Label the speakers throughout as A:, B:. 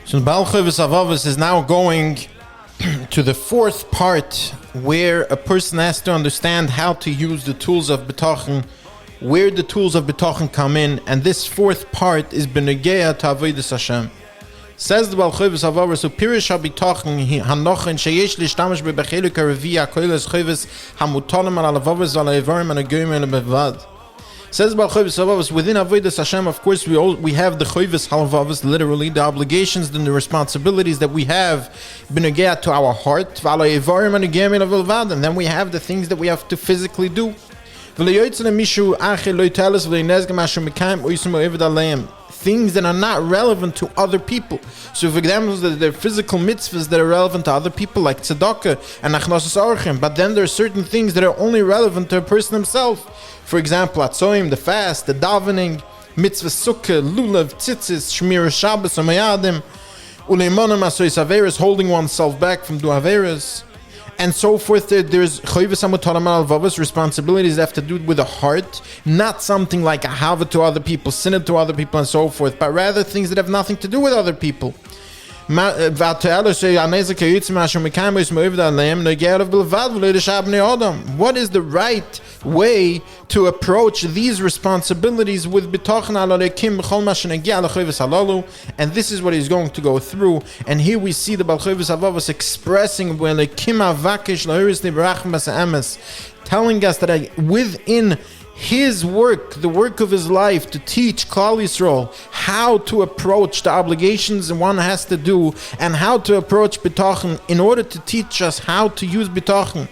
A: So Chovas is now going to the fourth part, where a person has to understand how to use the tools of Bitachon, where the tools of Bitachon come in, and this fourth part is Benegea to Avodas Hashem. Says the Chovas, so Pirish Habitachon Hanochen Sheyesh Lishtamish Bebacheluk Reviya Koiles Chovas Hamutalim Al Halevovas Al Evarim and Agoyim and Bevad. Says Chovas, within Avodas Hashem, of course, we have the Chovas Halevovas, literally the obligations and the responsibilities that we have benegea to our heart, and then we have the things that we have to physically do. Things that are not relevant to other people. So, for example, there are physical mitzvahs that are relevant to other people, like tzedakah and achnasas orchim. But then there are certain things that are only relevant to a person himself. For example, atzoim, the fast, the davening, mitzvah sukkah, lulav, tzitzis, shmir Shabbos, amayadim, uleimanim asois averas, holding oneself back from doing averas, and so forth. There's Chovas Hamutalim Al Halevovas, responsibilities that have to do with the heart, not something like a hava to other people, sinner to other people, and so forth, but rather things that have nothing to do with other people. What is the right way to approach these responsibilities with Bitachon? And this is what he's going to go through. And here we see the Chovas expressing, telling us that within his work, the work of his life, to teach Klal Yisrael how to approach the obligations one has to do and how to approach Bitachon, in order to teach us how to use Bitachon.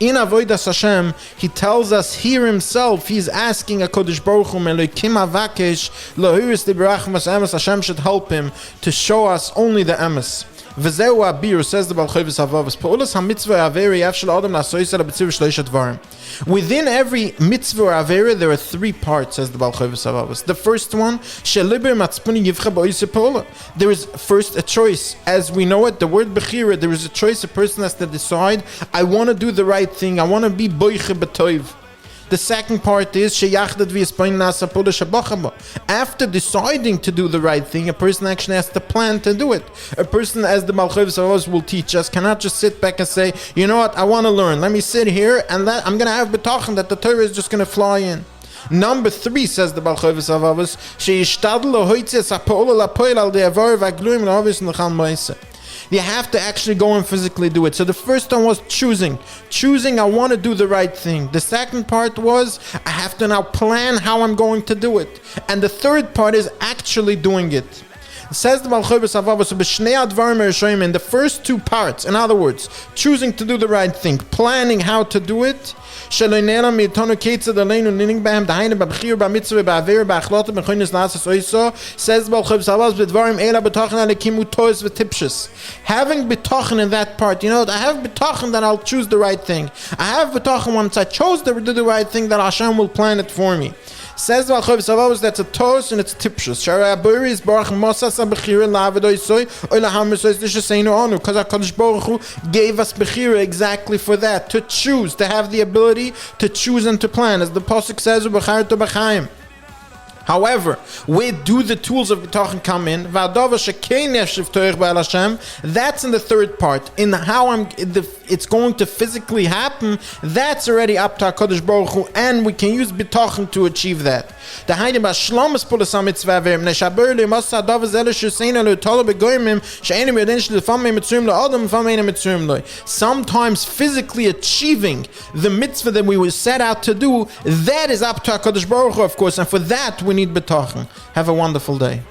A: In Avodas Hashem, he tells us here himself, he's asking HaKadosh Baruch Hu, Elokim Avakesh, Lahiris Liberachmas Emes, Hashem should help him to show us only the Emes. V'zeu abir, says the Chovas Halevovas, Pa'ulas ha-mitzvah averi yafshel adam la'sois ala b'tzivur shleisha dvarim. Within every mitzvah or avera, there are three parts, says the Chovas Halevovas. The first one, sheliber matzpuni yivcha ba'oise pa'ula. There is first a choice. As we know it, the word bechira, there is a choice. A person has to decide, I want to do the right thing. I want to be boiche b'toiv. The second part is after deciding to do the right thing, a person actually has to plan to do it. A person, as the Chovas will teach us, cannot just sit back and say, you know what, I want to learn. Let me sit here and I'm going to have Bitachon that the Torah is just going to fly in. Number 3, says the Chovas, you have to actually go and physically do it. So the first one was choosing. I want to do the right thing. The second part was, I have to now plan how I'm going to do it. And the third part is actually doing it. Says the Chovas, in the first two parts, in other words, choosing to do the right thing, planning how to do it, says the having Bitachon in that part, you know, I have Bitachon that I'll choose the right thing. I have Bitachon once I chose to do the right thing, that Hashem will plan it for me. Says the Chovas, that's a tos and it's tipshus. Shaar Habitachon Baruch Mosas Bechira La'avodoisoi Oy Lahamesois L'Shaseinu Onu, because HaKadosh Baruch Hu gave us Bechira exactly for that, to choose, to have the ability to choose and to plan, as the pasuk says, Ubecharto B'chaim. However, where do the tools of Bitachon come in? That's in the third part. In how it's going to physically happen, that's already up to HaKadosh Baruch Hu, and we can use Bitachon to achieve that. The Haide Bashlomas Pulasam Mitzvah Verim Neshaber Masa Davas Elishusena Lutala Begoimim Shaini Medinch Lefame Mitzum La Adam Famena Mitzum Loy. Sometimes physically achieving the mitzvah that we were set out to do, that is up to HaKadosh Baruch Hu, of course, and for that we need Bitachon. Have a wonderful day.